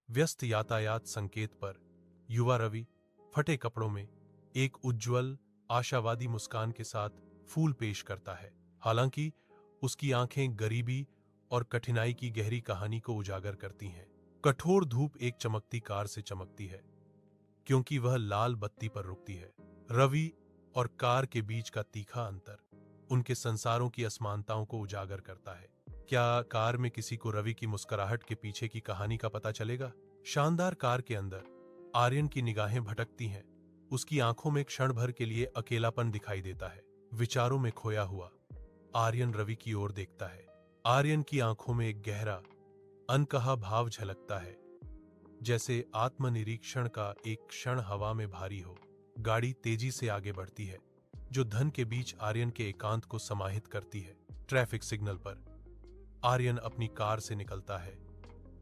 व्यस्त यातायात संकेत पर युवा रवि फटे कपड़ों में एक उज्ज्वल आशावादी मुस्कान के साथ फूल पेश करता है। हालांकि उसकी आंखें गरीबी और कठिनाई की गहरी कहानी को उजागर करती हैं। कठोर धूप एक चमकती कार से चमकती है क्योंकि वह लाल बत्ती पर रुकती है। रवि और कार के बीच का तीखा अंतर उनके संसारों की असमानताओं को उजागर करता है। क्या कार में किसी को रवि की मुस्कुराहट के पीछे की कहानी का पता चलेगा? शानदार कार के अंदर आर्यन की निगाहें भटकती हैं। उसकी आंखों में क्षण भर के लिए अकेलापन दिखाई देता है। विचारों में खोया हुआ आर्यन रवि की ओर देखता है। आर्यन की आंखों में एक गहरा अनकहा भाव झलकता है, जैसे आत्मनिरीक्षण का एक क्षण हवा में भारी हो। गाड़ी तेजी से आगे बढ़ती है, जो धन के बीच आर्यन के एकांत को समाहित करती है। ट्रैफिक सिग्नल पर आर्यन अपनी कार से निकलता है।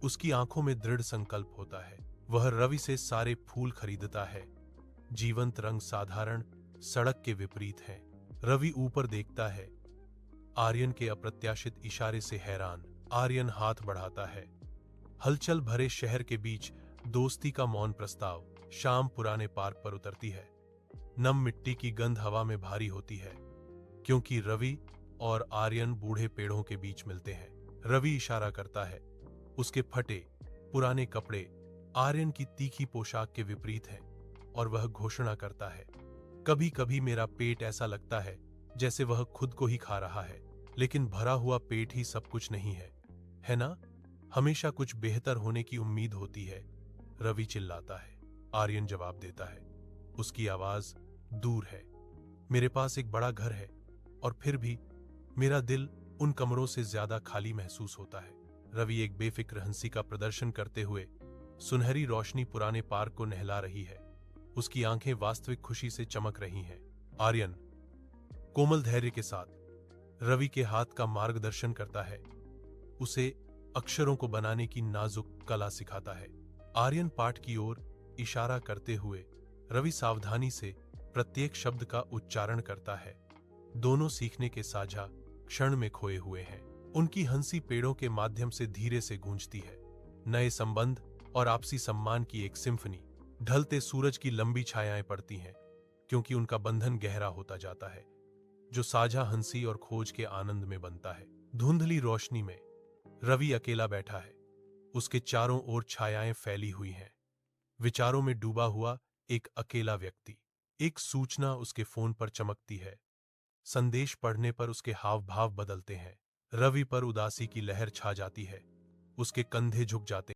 उसकी आंखों में दृढ़ संकल्प होता है। वह रवि से सारे फूल खरीदता है। जीवंत रंग साधारण सड़क के विपरीत हैं। रवि ऊपर देखता है, आर्यन के अप्रत्याशित इशारे से हैरान। आर्यन हाथ बढ़ाता है। हलचल भरे शहर के बीच दोस्ती का मौन प्रस्ताव। शाम पुराने पार्क पर उतरती है। नम मिट्टी की गंध हवा में भारी होती है क्योंकि रवि और आर्यन बूढ़े पेड़ों के बीच मिलते हैं। रवि इशारा करता है। उसके फटे पुराने कपड़े आर्यन की तीखी पोशाक के विपरीत हैं और वह घोषणा करता है, कभी कभी मेरा पेट ऐसा लगता है जैसे वह खुद को ही खा रहा है, लेकिन भरा हुआ पेट ही सब कुछ नहीं है ना? हमेशा कुछ बेहतर होने की उम्मीद होती है, रवि चिल्लाता है। आर्यन जवाब देता है, उसकी आवाज दूर है। मेरे पास एक बड़ा घर है और फिर भी मेरा दिल उन कमरों से ज्यादा खाली महसूस होता है। रवि एक बेफिक्र हंसी का प्रदर्शन करते हुए सुनहरी रोशनी पुराने पार्क को नहला रही है। उसकी आंखें वास्तविक खुशी से चमक रही हैं। आर्यन कोमल धैर्य के साथ रवि के हाथ का मार्गदर्शन करता है, उसे अक्षरों को बनाने की नाजुक कला सिखाता है। आर्यन पाठ की ओर इशारा करते हुए रवि सावधानी से प्रत्येक शब्द का उच्चारण करता है। दोनों सीखने के साझा क्षण में खोए हुए हैं। उनकी हंसी पेड़ों के माध्यम से धीरे से गूंजती है। नए संबंध और आपसी सम्मान की एक सिम्फनी। ढलते सूरज की लंबी छायाएं पड़ती हैं क्योंकि उनका बंधन गहरा होता जाता है, जो साझा हंसी और खोज के आनंद में बनता है। धुंधली रोशनी में रवि अकेला बैठा है। उसके चारों ओर छायाएं फैली हुई हैं। विचारों में डूबा हुआ एक अकेला व्यक्ति। एक सूचना उसके फोन पर चमकती है। संदेश पढ़ने पर उसके हाव भाव बदलते हैं। रवि पर उदासी की लहर छा जाती है। उसके कंधे झुक जाते हैं।